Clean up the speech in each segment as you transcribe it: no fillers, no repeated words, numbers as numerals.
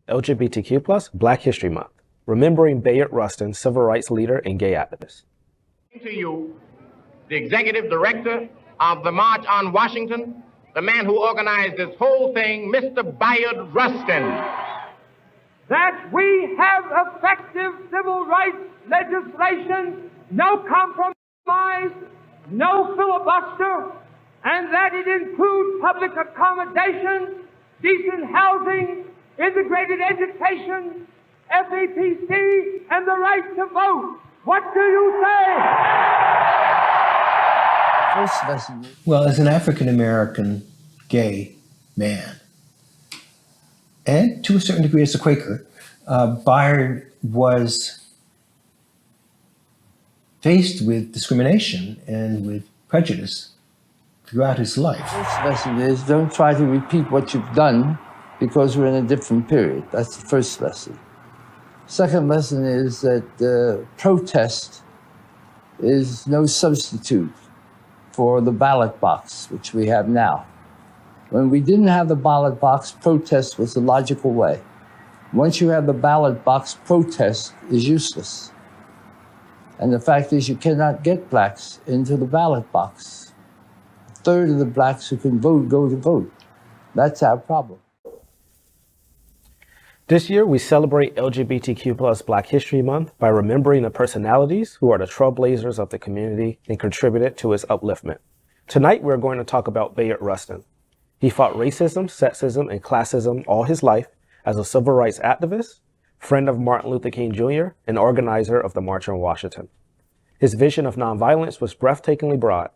LGBTQ+, Black History Month, remembering Bayard Rustin, civil rights leader and gay activist. To you, the executive director of the March on Washington, the man who organized this whole thing, Mr. Bayard Rustin. That we have effective civil rights legislation, no compromise, no filibuster, and that it includes public accommodation, decent housing, integrated education, FEPC, and the right to vote. What do you say? First lesson. Well, as an African-American gay man, and to a certain degree as a Quaker, Bayard was faced with discrimination and with prejudice throughout his life. First lesson is don't try to repeat what you've done because we're in a different period. That's the first lesson. Second lesson is that protest is no substitute for the ballot box, which we have now. When we didn't have the ballot box, protest was the logical way. Once you have the ballot box, protest is useless. And the fact is you cannot get blacks into the ballot box. A third of the blacks who can vote go to vote. That's our problem. This year, we celebrate LGBTQ+ Black History Month by remembering the personalities who are the trailblazers of the community and contributed to its upliftment. Tonight, we're going to talk about Bayard Rustin. He fought racism, sexism, and classism all his life as a civil rights activist, friend of Martin Luther King Jr., and organizer of the March on Washington. His vision of nonviolence was breathtakingly broad.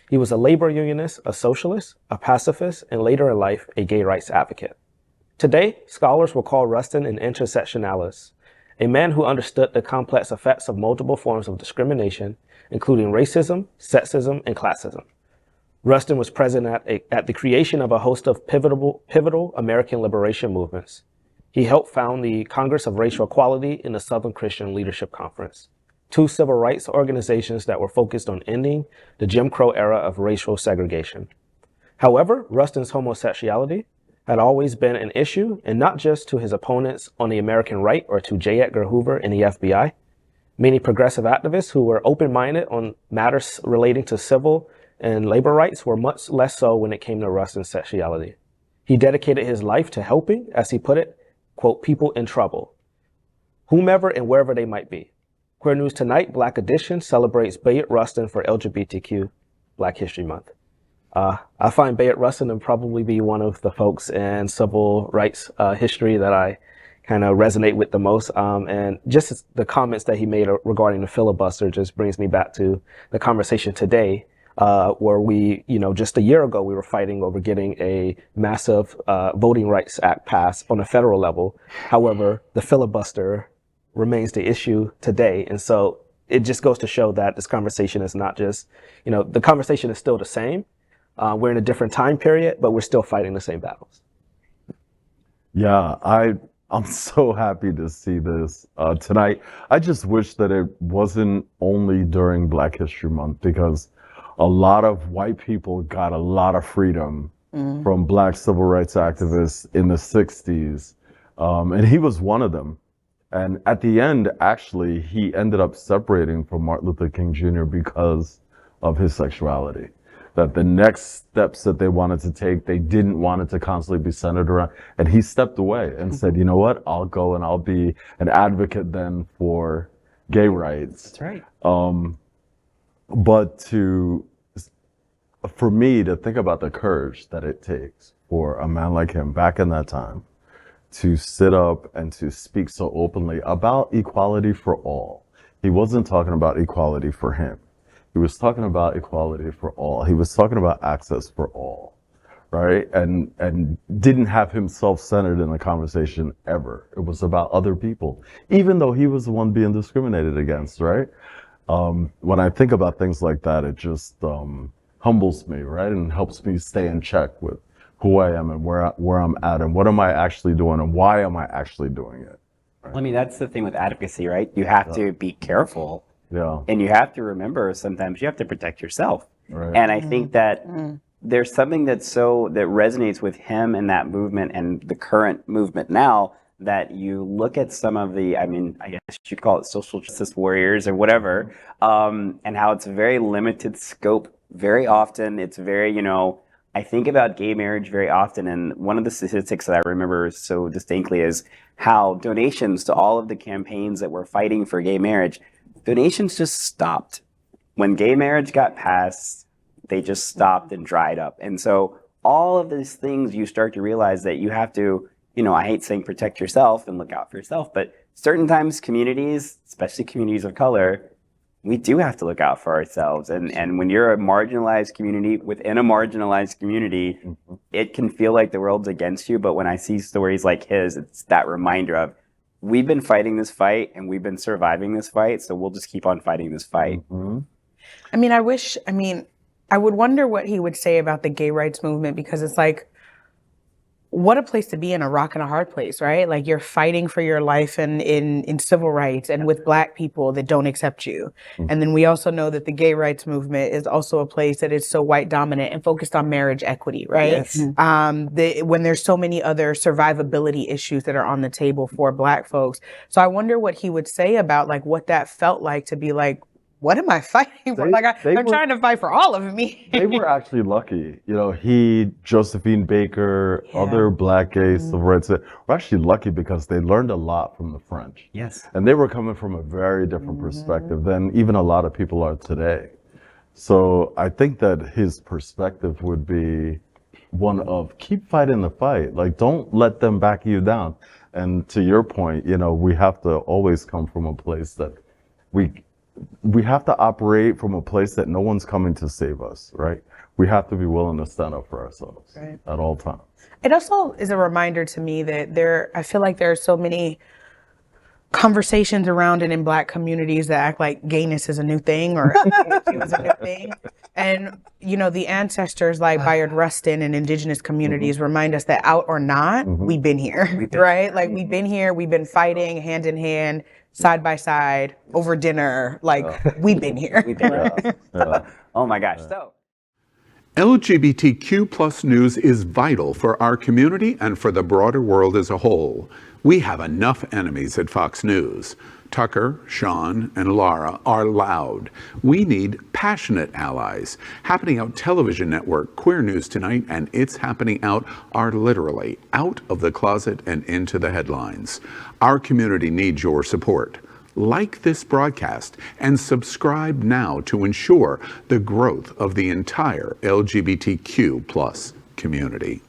He was a labor unionist, a socialist, a pacifist, and later in life, a gay rights advocate. Today, scholars will call Rustin an intersectionalist, a man who understood the complex effects of multiple forms of discrimination, including racism, sexism, and classism. Rustin was present at the creation of a host of pivotal American liberation movements. He helped found the Congress of Racial Equality and the Southern Christian Leadership Conference, two civil rights organizations that were focused on ending the Jim Crow era of racial segregation. However, Rustin's homosexuality had always been an issue, and not just to his opponents on the American right or to J. Edgar Hoover and the FBI. Many progressive activists who were open-minded on matters relating to civil and labor rights were much less so when it came to Rustin's sexuality. He dedicated his life to helping, as he put it, quote, people in trouble, whomever and wherever they might be. Queer News Tonight, Black Edition, celebrates Bayard Rustin for LGBTQ Black History Month. I find Bayard Rustin to probably be one of the folks in civil rights history that I kind of resonate with the most. And just the comments that he made regarding the filibuster just brings me back to the conversation today, where we, just a year ago, we were fighting over getting a massive Voting Rights Act passed on a federal level. However, the filibuster remains the issue today. And so it just goes to show that this conversation is not just, the conversation is still the same. We're in a different time period, but we're still fighting the same battles. Yeah, I'm so happy to see this tonight. I just wish that it wasn't only during Black History Month, because a lot of white people got a lot of freedom from Black civil rights activists in the 60s. And he was one of them. And at the end, actually, he ended up separating from Martin Luther King Jr. because of his sexuality. That the next steps that they wanted to take, they didn't want it to constantly be centered around. And he stepped away and said, you know what, I'll go and I'll be an advocate then for gay rights. That's right. But for me to think about the courage that it takes for a man like him back in that time to sit up and to speak so openly about equality for all. He wasn't talking about equality for him. He was talking about equality for all. He was talking about access for all, right? And didn't have himself centered in the conversation ever. It was about other people, even though he was the one being discriminated against, right? When I think about things like that, it just humbles me, right? And helps me stay in check with who I am and where I'm at and what am I actually doing and why am I actually doing it. Right? Well, I mean, that's the thing with advocacy, right? You have to be careful. Yeah. And you have to remember sometimes you have to protect yourself. Right. And I think that there's something that resonates with him and that movement and the current movement now that you look at some of the, I mean, I guess you'd call it social justice warriors or whatever, and how it's a very limited scope. Very often, it's very, I think about gay marriage very often, and one of the statistics that I remember so distinctly is how donations to all of the campaigns that were fighting for gay marriage, donations just stopped. When gay marriage got passed, they just stopped and dried up. And so all of these things, you start to realize that you have to, I hate saying protect yourself and look out for yourself, but certain times communities, especially communities of color, we do have to look out for ourselves. And when you're a marginalized community within a marginalized community, it can feel like the world's against you. But when I see stories like his, it's that reminder of, we've been fighting this fight and we've been surviving this fight. So we'll just keep on fighting this fight. I would wonder what he would say about the gay rights movement, because it's like, what a place to be in, a rock and a hard place, right? Like, you're fighting for your life and in civil rights and with Black people that don't accept you. And then we also know that the gay rights movement is also a place that is so white dominant and focused on marriage equity, right? Yes. When there's so many other survivability issues that are on the table for Black folks. So I wonder what he would say about like what that felt like to be like, what am I fighting for? I'm trying to fight for all of me. They were actually lucky. He, Josephine Baker, other Black gay civil rights were actually lucky because they learned a lot from the French. Yes. And they were coming from a very different perspective than even a lot of people are today. So I think that his perspective would be one of keep fighting the fight. Like, don't let them back you down. And to your point, we have to always come from a place that we have to operate from a place that no one's coming to save us, right? We have to be willing to stand up for ourselves at all times. It also is a reminder to me that I feel like there are so many conversations around and in Black communities that act like gayness is a new thing or LGBT is a new thing. And, the ancestors like Bayard Rustin and indigenous communities remind us that out or not, we've been here, right? Like, we've been here, we've been fighting hand in hand, side by side, over dinner, we've been here. Oh my gosh. So LGBTQ plus news is vital for our community and for the broader world as a whole. We have enough enemies at Fox News. Tucker, Sean, and Laura are loud. We need passionate allies. Happening Out Television Network, Queer News Tonight, and It's Happening Out are literally out of the closet and into the headlines. Our community needs your support. Like this broadcast and subscribe now to ensure the growth of the entire LGBTQ plus community.